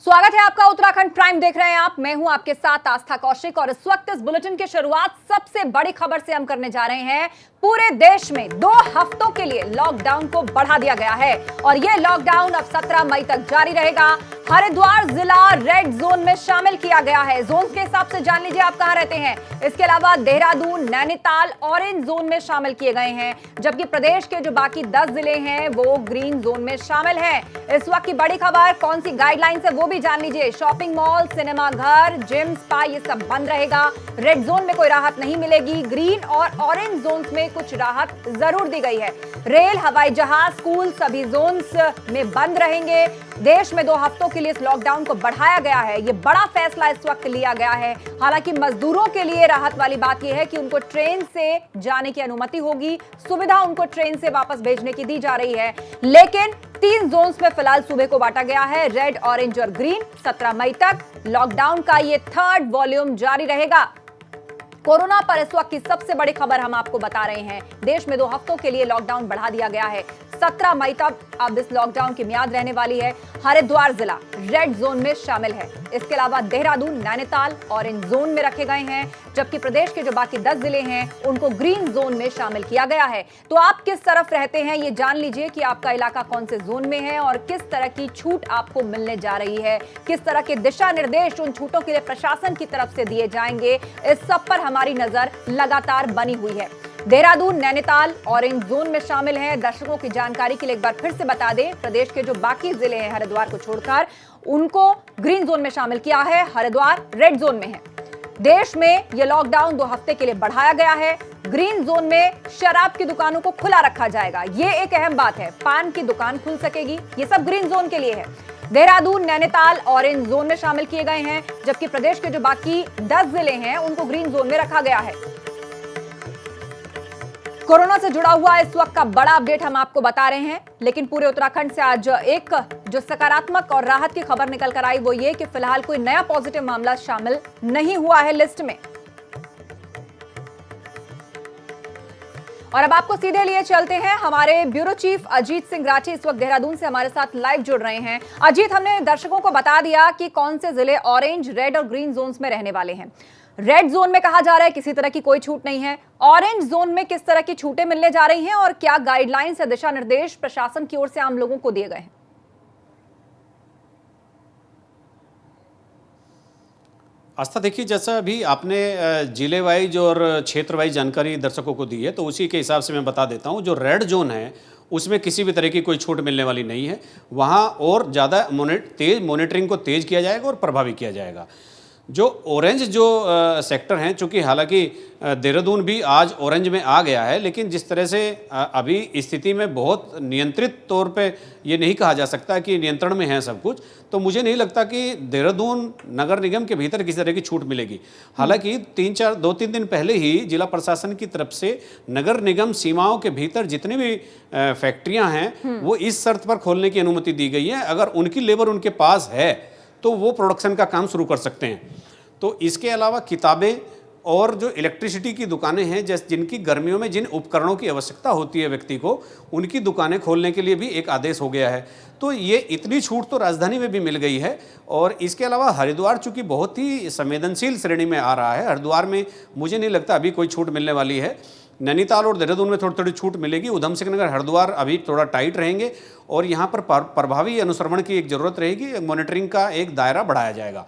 स्वागत है आपका। उत्तराखंड प्राइम देख रहे हैं आप। मैं हूं आपके साथ आस्था कौशिक और इस वक्त इस बुलेटिन की शुरुआत सबसे बड़ी खबर से हम करने जा रहे हैं। पूरे देश में 2 हफ्तों के लिए लॉकडाउन को बढ़ा दिया गया है और यह लॉकडाउन अब 17 मई तक जारी रहेगा। हरिद्वार जिला रेड जोन में शामिल किया गया है। जोन के हिसाब से जान लीजिए आप कहां रहते हैं। इसके अलावा देहरादून, नैनीताल ऑरेंज जोन में शामिल किए गए हैं, जबकि प्रदेश के जो बाकी 10 जिले हैं वो ग्रीन जोन में शामिल हैं। इस वक्त की बड़ी खबर, कौन सी गाइडलाइंस है वो भी जान लीजिए। शॉपिंग मॉल, सिनेमा घर, जिम, स्पा ये सब बंद रहेगा। रेड जोन में कोई राहत नहीं मिलेगी। ग्रीन और ऑरेंज जोन में कुछ राहत जरूर दी गई है। रेल, हवाई जहाज, स्कूल सभी जोन्स में बंद रहेंगे। देश में 2 हफ्तों के लिए इस लॉकडाउन को बढ़ाया गया है। यह बड़ा फैसला इस वक्त लिया गया है। हालांकि मजदूरों के लिए राहत वाली बात यह है कि उनको ट्रेन से जाने की अनुमति होगी, सुविधा उनको ट्रेन से वापस भेजने की दी जा रही है। लेकिन 3 जोन्स में फिलहाल सूबे को बांटा गया है, रेड, ऑरेंज और ग्रीन। 17 मई तक लॉकडाउन का ये 3rd वॉल्यूम जारी रहेगा। कोरोना पर इस वक्त की सबसे बड़ी खबर हम आपको बता रहे हैं। देश में 2 हफ्तों के लिए लॉकडाउन बढ़ा दिया गया है। 17 मई तक अब इस लॉकडाउन की मियाद रहने वाली है। हरिद्वार जिला रेड जोन में शामिल है। इसके अलावा देहरादून, नैनीताल ऑरेंज जोन में रखे गए हैं, जबकि प्रदेश के जो बाकी 10 जिले हैं उनको ग्रीन जोन में शामिल किया गया है। तो आप किस तरफ रहते हैं ये जान लीजिए कि आपका इलाका कौन से जोन में है और किस तरह की छूट आपको मिलने जा रही है, किस तरह के दिशा निर्देश उन छूटों के लिए प्रशासन की तरफ से दिए जाएंगे। इस सब पर हमारी नजर लगातार बनी हुई है। देहरादून, नैनीताल ऑरेंज जोन में शामिल है। दर्शकों की जानकारी के लिए एक बार फिर से बता दें, प्रदेश के जो बाकी जिले हैं हरिद्वार को छोड़कर, उनको ग्रीन जोन में शामिल किया है। हरिद्वार रेड जोन में है। देश में यह लॉकडाउन 2 हफ्ते के लिए बढ़ाया गया है। ग्रीन जोन में शराब की दुकानों को खुला रखा जाएगा, यह एक अहम बात है। पान की दुकान खुल सकेगी। यह सब ग्रीन जोन के लिए है। देहरादून, नैनीताल ऑरेंज जोन में शामिल किए गए हैं, जबकि प्रदेश के जो बाकी 10 जिले हैं उनको ग्रीन जोन में रखा गया है। कोरोना से जुड़ा हुआ इस वक्त का बड़ा अपडेट हम आपको बता रहे हैं, लेकिन पूरे उत्तराखंड से आज एक जो सकारात्मक और राहत की खबर निकल कर आई वो ये कि फिलहाल कोई नया पॉजिटिव मामला शामिल नहीं हुआ है लिस्ट में। और अब आपको सीधे लिए चलते हैं। हमारे ब्यूरो चीफ अजीत सिंह राठी इस वक्त देहरादून से हमारे साथ लाइव जुड़ रहे हैं। अजीत, हमने दर्शकों को बता दिया कि कौन से जिले ऑरेंज, रेड और ग्रीन जोन्स में रहने वाले हैं। रेड जोन में कहा जा रहा है किसी तरह की कोई छूट नहीं है। ऑरेंज जोन में किस तरह की छूटें मिलने जा रही हैं और क्या गाइडलाइंस या दिशा निर्देश प्रशासन की ओर से आम लोगों को दिए गए हैं? आस्था, देखिए, जैसा अभी आपने जिले वाइज और क्षेत्र वाइज जानकारी दर्शकों को दी है, तो उसी के हिसाब से मैं बता देता हूं। जो रेड जोन है उसमें किसी भी तरह की कोई छूट मिलने वाली नहीं है। वहां और ज़्यादा मॉनिटरिंग को तेज किया जाएगा और प्रभावी किया जाएगा। जो ऑरेंज सेक्टर हैं, चूँकि हालांकि देहरादून भी आज ऑरेंज में आ गया है, लेकिन जिस तरह से अभी स्थिति में बहुत नियंत्रित तौर पे ये नहीं कहा जा सकता कि नियंत्रण में है सब कुछ, तो मुझे नहीं लगता कि देहरादून नगर निगम के भीतर किसी तरह की छूट मिलेगी। हालांकि 2-3 दिन पहले ही जिला प्रशासन की तरफ से नगर निगम सीमाओं के भीतर जितनी भी फैक्ट्रियाँ हैं वो इस शर्त पर खोलने की अनुमति दी गई है, अगर उनकी लेबर उनके पास है तो वो प्रोडक्शन का काम शुरू कर सकते हैं। तो इसके अलावा किताबें और जो इलेक्ट्रिसिटी की दुकानें हैं, जिनकी गर्मियों में जिन उपकरणों की आवश्यकता होती है व्यक्ति को, उनकी दुकानें खोलने के लिए भी एक आदेश हो गया है। तो ये इतनी छूट तो राजधानी में भी मिल गई है। और इसके अलावा हरिद्वार चूँकि बहुत ही संवेदनशील श्रेणी में आ रहा है, हरिद्वार में मुझे नहीं लगता अभी कोई छूट मिलने वाली है। नैनीताल और देहरादून में थोड़ी थोड़ी छूट मिलेगी। उधम सिंह नगर, हरिद्वार अभी थोड़ा टाइट रहेंगे और यहाँ पर प्रभावी अनुश्रवण की एक ज़रूरत रहेगी। मॉनिटरिंग का एक दायरा बढ़ाया जाएगा।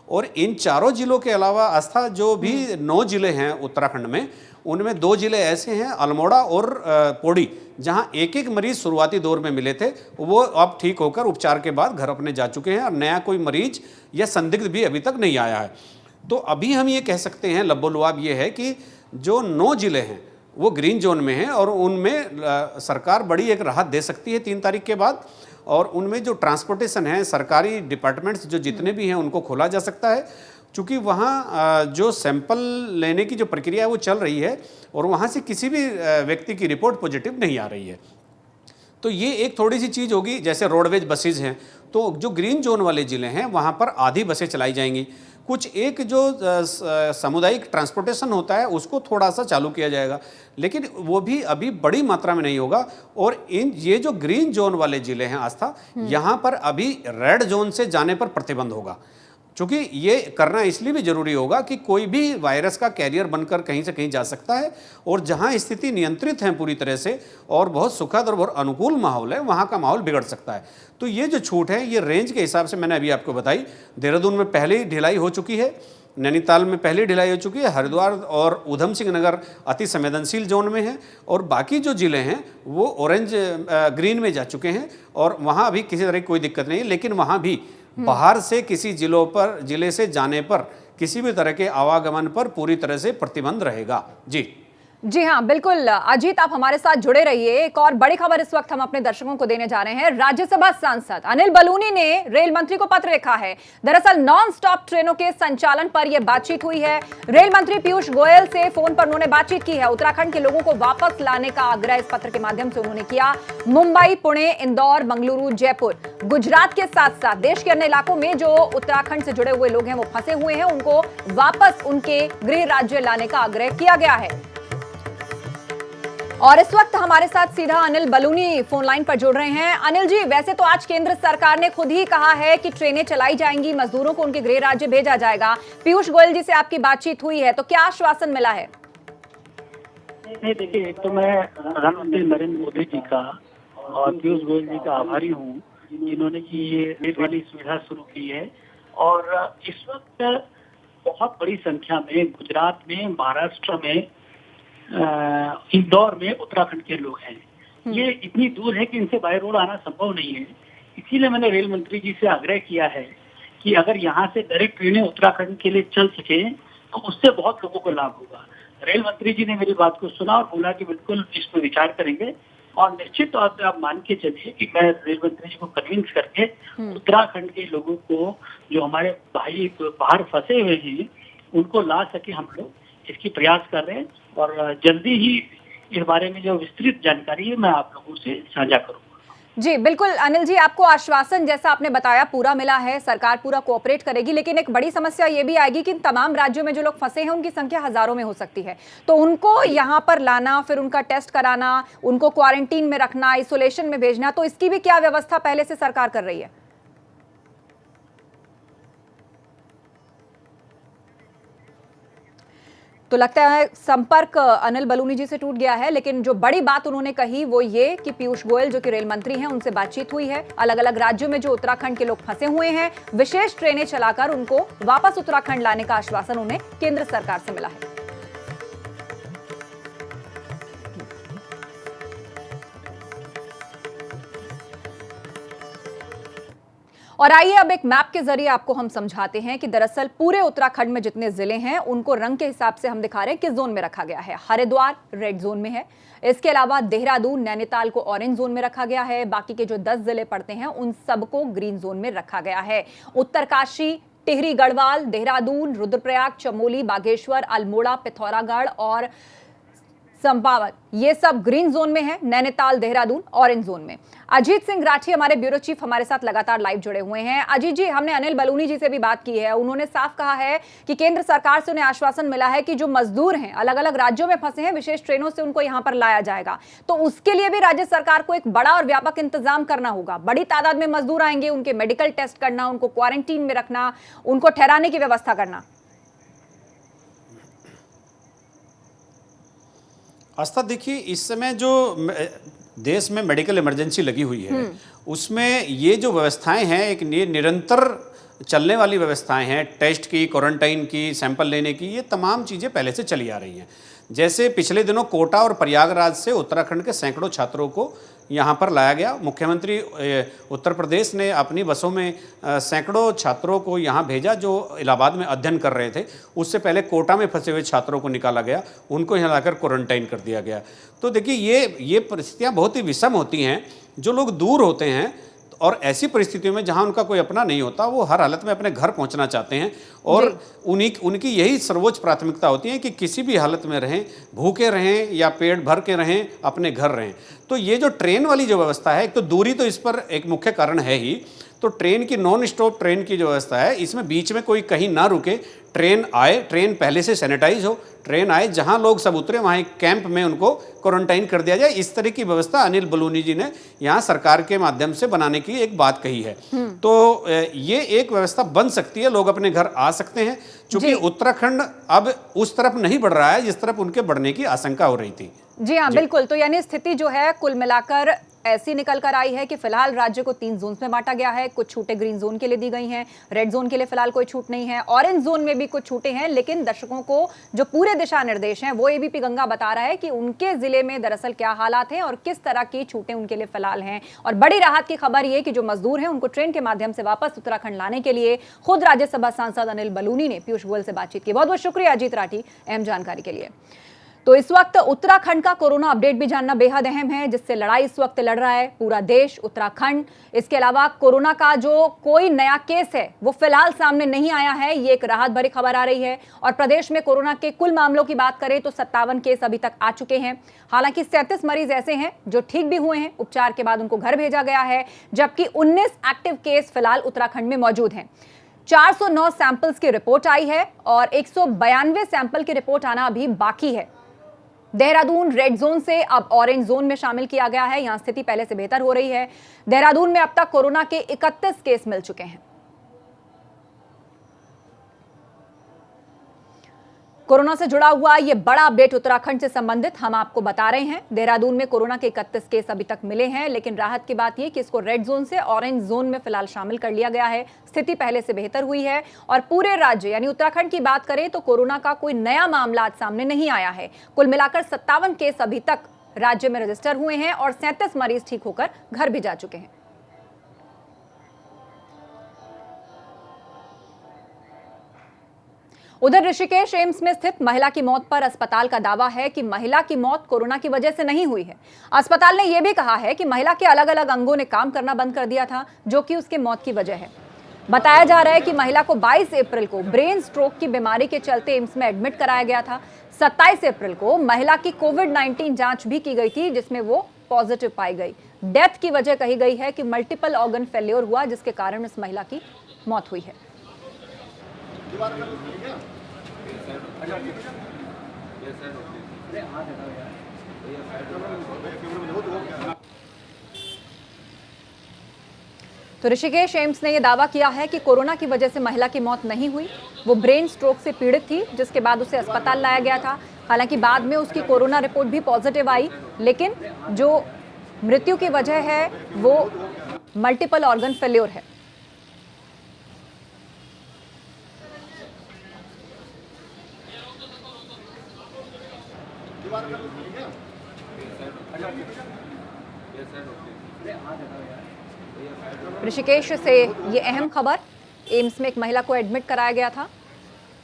और इन 4 जिलों के अलावा आस्था, जो भी 9 जिले हैं उत्तराखंड में, उनमें 2 जिले ऐसे हैं, अल्मोड़ा और पौड़ी, जहाँ एक मरीज शुरुआती दौर में मिले थे, वो अब ठीक होकर उपचार के बाद घर अपने जा चुके हैं और नया कोई मरीज या संदिग्ध भी अभी तक नहीं आया है। तो अभी हम ये कह सकते हैं, लब्बो-लुआब ये है कि जो 9 जिले हैं वो ग्रीन जोन में हैं और उनमें सरकार बड़ी एक राहत दे सकती है 3 तारीख के बाद। और उनमें जो ट्रांसपोर्टेशन है, सरकारी डिपार्टमेंट्स जो जितने भी हैं उनको खोला जा सकता है, क्योंकि वहाँ जो सैंपल लेने की जो प्रक्रिया है वो चल रही है और वहाँ से किसी भी व्यक्ति की रिपोर्ट पॉजिटिव नहीं आ रही है। तो ये एक थोड़ी सी चीज़ होगी। जैसे रोडवेज बसेज हैं, तो जो ग्रीन जोन वाले ज़िले हैं वहाँ पर आधी बसें चलाई जाएंगी, कुछ एक जो सामुदायिक ट्रांसपोर्टेशन होता है उसको थोड़ा सा चालू किया जाएगा, लेकिन वो भी अभी बड़ी मात्रा में नहीं होगा। और ये जो ग्रीन जोन वाले जिले हैं आस्था, यहाँ पर अभी रेड जोन से जाने पर प्रतिबंध होगा, क्योंकि ये करना इसलिए भी जरूरी होगा कि कोई भी वायरस का कैरियर बनकर कहीं से कहीं जा सकता है, और जहां स्थिति नियंत्रित है पूरी तरह से और बहुत सुखद और बहुत अनुकूल माहौल है, वहां का माहौल बिगड़ सकता है। तो ये जो छूट है ये रेंज के हिसाब से मैंने अभी आपको बताई। देहरादून में पहले ही ढिलाई हो चुकी है, नैनीताल में पहले ढिलाई हो चुकी है, हरिद्वार और ऊधम सिंह नगर अति संवेदनशील जोन में है, और बाकी जो जिले हैं वो ऑरेंज ग्रीन में जा चुके हैं, और वहाँ अभी किसी तरह की कोई दिक्कत नहीं है। लेकिन वहाँ भी बाहर से किसी जिले से जाने पर किसी भी तरह के आवागमन पर पूरी तरह से प्रतिबंध रहेगा। जी हाँ, बिल्कुल अजीत, आप हमारे साथ जुड़े रहिए। एक और बड़ी खबर इस वक्त हम अपने दर्शकों को देने जा रहे हैं। राज्यसभा सांसद अनिल बलूनी ने रेल मंत्री को पत्र लिखा है। दरअसल नॉन स्टॉप ट्रेनों के संचालन पर यह बातचीत हुई है। रेल मंत्री पीयूष गोयल से फोन पर उन्होंने बातचीत की है। उत्तराखंड के लोगों को वापस लाने का आग्रह इस पत्र के माध्यम से उन्होंने किया। मुंबई, पुणे, इंदौर, मंगलुरु, जयपुर, गुजरात के साथ साथ देश के अन्य इलाकों में जो उत्तराखंड से जुड़े हुए लोग हैं वो फंसे हुए हैं, उनको वापस उनके गृह राज्य लाने का आग्रह किया गया है। और इस वक्त हमारे साथ सीधा अनिल बलूनी फोन लाइन पर जुड़ रहे हैं। अनिल जी, वैसे तो आज केंद्र सरकार ने खुद ही कहा है कि ट्रेनें चलाई जाएंगी, मजदूरों को उनके गृह राज्य भेजा जाएगा। पीयूष गोयल जी से आपकी बातचीत हुई है, तो क्या आश्वासन मिला है? नहीं, देखिए, एक तो मैं प्रधानमंत्री नरेंद्र मोदी जी का और पीयूष गोयल जी का आभारी हूँ जिन्होंने की ये रेल वाली सुविधा शुरू की है। और इस वक्त बहुत बड़ी संख्या में गुजरात में, महाराष्ट्र में, इंदौर में उत्तराखंड के लोग हैं। ये इतनी दूर है कि इनसे बाय रोड आना संभव नहीं है। इसीलिए मैंने रेल मंत्री जी से आग्रह किया है कि अगर यहाँ से डायरेक्ट ट्रेनें उत्तराखंड के लिए चल सके तो उससे बहुत लोगों को लाभ होगा। रेल मंत्री जी ने मेरी बात को सुना और बोला कि बिल्कुल इस पर विचार करेंगे, और निश्चित तौर पर आप मान के चलिए कि मैं रेल मंत्री जी को कन्विंस करके उत्तराखंड के लोगों को, जो हमारे भाई बाहर फंसे हुए हैं, उनको ला सके। हम लोग इसकी प्रयास कर रहे हैं और जल्दी ही इस बारे में जो विस्तृत जानकारी है मैं आप लोगों से साझा करूंगा। जी बिल्कुल अनिल जी, आपको आश्वासन जैसा आपने बताया पूरा मिला है, सरकार पूरा कोऑपरेट करेगी। लेकिन एक बड़ी समस्या ये भी आएगी कि इन तमाम राज्यों में जो लोग फंसे हैं उनकी संख्या हजारों में हो सकती है, तो उनको यहाँ पर लाना, फिर उनका टेस्ट कराना, उनको क्वारंटीन में रखना, आइसोलेशन में भेजना, तो इसकी भी क्या व्यवस्था पहले से सरकार कर रही है? तो लगता है संपर्क अनिल बलूनी जी से टूट गया है। लेकिन जो बड़ी बात उन्होंने कही वो ये कि पीयूष गोयल जो कि रेल मंत्री हैं उनसे बातचीत हुई है। अलग अलग राज्यों में जो उत्तराखंड के लोग फंसे हुए हैं, विशेष ट्रेनें चलाकर उनको वापस उत्तराखंड लाने का आश्वासन उन्हें केंद्र सरकार से मिला है। और आइए अब एक मैप के जरिए आपको हम समझाते हैं कि दरअसल पूरे उत्तराखंड में जितने जिले हैं उनको रंग के हिसाब से हम दिखा रहे हैं किस जोन में रखा गया है। हरिद्वार रेड जोन में है, इसके अलावा देहरादून, नैनीताल को ऑरेंज जोन में रखा गया है। बाकी के जो 10 जिले पड़ते हैं उन सबको ग्रीन जोन में रखा गया है। उत्तरकाशी, टिहरी गढ़वाल, देहरादून, रुद्रप्रयाग, चमोली, बागेश्वर, अल्मोड़ा, पिथौरागढ़ और चंपावत ये सब ग्रीन जोन में है। नैनीताल, देहरादून ऑरेंज जोन में। अजीत सिंह राठी हमारे ब्यूरो चीफ हमारे साथ लगातार लाइव जुड़े हुए हैं। अजीत जी, हमने अनिल बलूनी जी से भी बात की है, उन्होंने साफ कहा है कि केंद्र सरकार से उन्हें आश्वासन मिला है कि जो मजदूर हैं अलग अलग राज्यों में फंसे हैं, विशेष ट्रेनों से उनको यहां पर लाया जाएगा। तो उसके लिए भी राज्य सरकार को एक बड़ा और व्यापक इंतजाम करना होगा। बड़ी तादाद में मजदूर आएंगे, उनके मेडिकल टेस्ट करना, उनको क्वारंटीन में रखना, उनको ठहराने की व्यवस्था करना। आस्था, देखिए, इस समय जो देश में मेडिकल इमरजेंसी लगी हुई है उसमें ये जो व्यवस्थाएं हैं एक निरंतर चलने वाली व्यवस्थाएं हैं। टेस्ट की, क्वारंटाइन की, सैंपल लेने की, ये तमाम चीज़ें पहले से चली आ रही हैं। जैसे पिछले दिनों कोटा और प्रयागराज से उत्तराखंड के सैकड़ों छात्रों को यहाँ पर लाया गया। मुख्यमंत्री उत्तर प्रदेश ने अपनी बसों में सैकड़ों छात्रों को यहाँ भेजा जो इलाहाबाद में अध्ययन कर रहे थे। उससे पहले कोटा में फंसे हुए छात्रों को निकाला गया, उनको यहाँ लाकर क्वारंटाइन कर दिया गया। तो देखिए, ये परिस्थितियाँ बहुत ही विषम होती हैं। जो लोग दूर होते हैं और ऐसी परिस्थितियों में जहां उनका कोई अपना नहीं होता, वो हर हालत में अपने घर पहुंचना चाहते हैं और उनकी यही सर्वोच्च प्राथमिकता होती है कि किसी भी हालत में रहें, भूखे रहें या पेट भर के रहें, अपने घर रहें। तो ये जो ट्रेन वाली जो व्यवस्था है, एक तो दूरी तो इस पर एक मुख्य कारण है ही, तो ट्रेन की नॉन स्टॉप ट्रेन की जो व्यवस्था है, इसमें बीच में कोई कहीं ना रुके, ट्रेन आए, ट्रेन पहले से सैनिटाइज हो, ट्रेन आए, जहां लोग सब उतरे वहां एक कैंप में उनको क्वारंटाइन कर दिया जाए। इस तरह की व्यवस्था अनिल बलूनी जी ने यहाँ सरकार के माध्यम से बनाने की एक बात कही है। तो ये एक व्यवस्था बन सकती है, लोग अपने घर आ सकते हैं, क्योंकि उत्तराखंड अब उस तरफ नहीं बढ़ रहा है जिस तरफ उनके बढ़ने की आशंका हो रही थी। जी हाँ, बिल्कुल। तो यानी स्थिति जो है कुल मिलाकर ऐसी निकल कर आई है कि फिलहाल राज्य को 3 जोन में बांटा गया है। कुछ छूटें ग्रीन जोन के लिए दी गई हैं, रेड जोन के लिए फिलहाल कोई छूट नहीं है, ऑरेंज जोन में भी कुछ छूटें हैं। लेकिन दर्शकों को जो पूरे दिशा निर्देश हैं वो एबीपी गंगा बता रहा है कि उनके जिले में दरअसल क्या हालात हैं और किस तरह की छूटें उनके लिए फिलहाल हैं। और बड़ी राहत की खबर ये कि जो मजदूर हैं उनको ट्रेन के माध्यम से वापस उत्तराखंड लाने के लिए खुद राज्यसभा सांसद अनिल बलूनी ने पीयूष गोयल से बातचीत की। बहुत बहुत शुक्रिया अजीत राठी अहम जानकारी के लिए। तो इस वक्त उत्तराखंड का कोरोना अपडेट भी जानना बेहद अहम है, जिससे लड़ाई इस वक्त लड़ रहा है पूरा देश, उत्तराखंड। इसके अलावा कोरोना का जो कोई नया केस है वो फिलहाल सामने नहीं आया है, ये एक राहत भरी खबर आ रही है। और प्रदेश में कोरोना के कुल मामलों की बात करें तो 57 केस अभी तक आ चुके हैं। हालांकि 37 मरीज ऐसे हैं जो ठीक भी हुए हैं, उपचार के बाद उनको घर भेजा गया है, जबकि 19 एक्टिव केस फिलहाल उत्तराखंड में मौजूद हैं। 409 सैंपल्स की रिपोर्ट आई है और 192 सैंपल की रिपोर्ट आना अभी बाकी है। देहरादून रेड जोन से अब ऑरेंज जोन में शामिल किया गया है। यहां स्थिति पहले से बेहतर हो रही है। देहरादून में अब तक कोरोना के 31 केस मिल चुके हैं। कोरोना से जुड़ा हुआ ये बड़ा अपडेट उत्तराखंड से संबंधित हम आपको बता रहे हैं। देहरादून में कोरोना के 31 केस अभी तक मिले हैं, लेकिन राहत की बात यह कि इसको रेड जोन से ऑरेंज जोन में फिलहाल शामिल कर लिया गया है। स्थिति पहले से बेहतर हुई है और पूरे राज्य यानी उत्तराखंड की बात करें तो कोरोना का कोई नया मामला आज सामने नहीं आया है। कुल मिलाकर 57 केस अभी तक राज्य में रजिस्टर हुए हैं और 37 मरीज ठीक होकर घर भी जा चुके हैं। उधर ऋषिकेश एम्स में स्थित महिला की मौत पर अस्पताल का दावा है कि महिला की मौत कोरोना की वजह से नहीं हुई है। अस्पताल ने यह भी कहा है कि महिला के अलग अलग अंगों ने काम करना बंद कर दिया था, जो कि उसके मौत की वजह है। बताया जा रहा है कि महिला को 22 अप्रैल को ब्रेन स्ट्रोक की बीमारी के चलते एम्स में एडमिट कराया गया था। 27 अप्रैल को महिला की कोविड-19 जांच भी की गई थी, जिसमें वो पॉजिटिव पाई गई। डेथ की वजह कही गई है कि मल्टीपल ऑर्गन फेल्योर हुआ, जिसके कारण इस महिला की मौत हुई है। तो ऋषिकेश एम्स ने यह दावा किया है कि कोरोना की वजह से महिला की मौत नहीं हुई। वो ब्रेन स्ट्रोक से पीड़ित थी, जिसके बाद उसे अस्पताल लाया गया था। हालांकि बाद में उसकी कोरोना रिपोर्ट भी पॉजिटिव आई, लेकिन जो मृत्यु की वजह है वो मल्टीपल ऑर्गन फेल्योर है। ऋषिकेश से ये अहम खबर। एम्स में एक महिला को एडमिट कराया गया था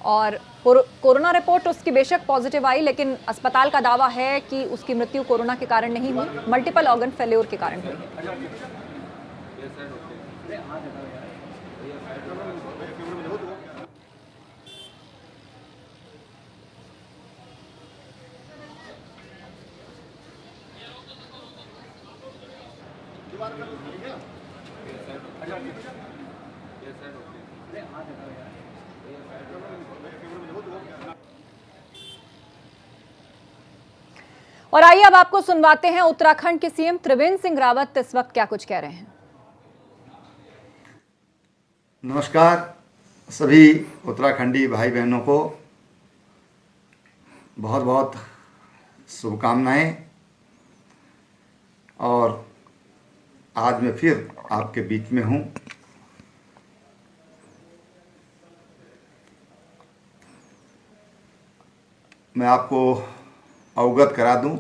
और कोरोना रिपोर्ट उसकी बेशक पॉजिटिव आई, लेकिन अस्पताल का दावा है कि उसकी मृत्यु कोरोना के कारण नहीं हुई, मल्टीपल ऑर्गन फेल्योर के कारण हुई है। और आइए अब आपको सुनवाते हैं उत्तराखंड के सीएम त्रिवेंद्र सिंह रावत इस वक्त क्या कुछ कह रहे हैं। नमस्कार सभी उत्तराखंडी भाई बहनों को बहुत बहुत शुभकामनाएं। और आज मैं फिर आपके बीच में हूं। मैं आपको अवगत करा दूं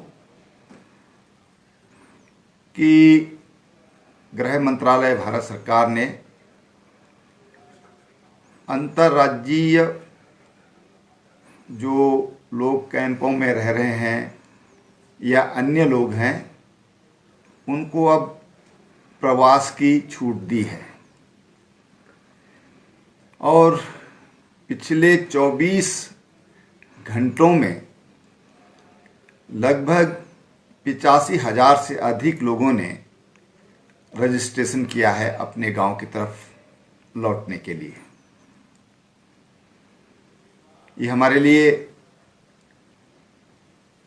कि गृह मंत्रालय भारत सरकार ने अंतर्राज्यीय जो लोग कैंपों में रह रहे हैं या अन्य लोग हैं उनको अब प्रवास की छूट दी है। और पिछले 24 घंटों में लगभग 85,000 से अधिक लोगों ने रजिस्ट्रेशन किया है अपने गांव की तरफ लौटने के लिए। ये हमारे लिए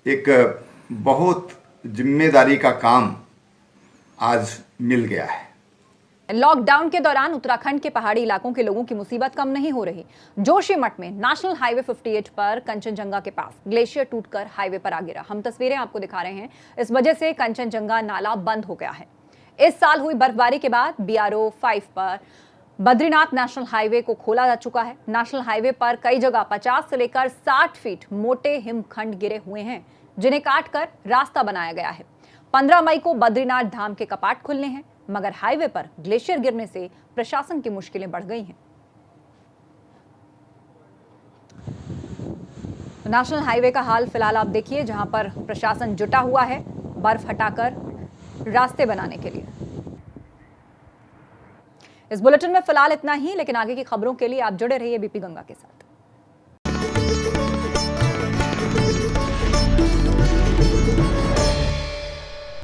एक बहुत जिम्मेदारी का काम आज मिल गया है। लॉकडाउन के दौरान उत्तराखंड के पहाड़ी इलाकों के लोगों की मुसीबत कम नहीं हो रही। जोशीमठ में नेशनल हाईवे 58 पर कंचनजंगा के पास ग्लेशियर टूटकर हाईवे पर आ गिरा। हम तस्वीरें आपको दिखा रहे हैं। इस वजह से कंचनजंगा नाला बंद हो गया है। इस साल हुई बर्फबारी के बाद BRO 5 पर बद्रीनाथ नेशनल हाईवे को खोला जा चुका है। नेशनल हाईवे पर कई जगह 50 से लेकर 60 फीट मोटे हिमखंड गिरे हुए हैं, जिन्हें काटकर रास्ता बनाया गया है। 15 मई को बद्रीनाथ धाम के कपाट खुलने हैं, मगर हाईवे पर ग्लेशियर गिरने से प्रशासन की मुश्किलें बढ़ गई हैं। नेशनल हाईवे का हाल फिलहाल आप देखिए, जहां पर प्रशासन जुटा हुआ है बर्फ हटाकर रास्ते बनाने के लिए। इस बुलेटिन में फिलहाल इतना ही, लेकिन आगे की खबरों के लिए आप जुड़े रहिए BP गंगा के साथ।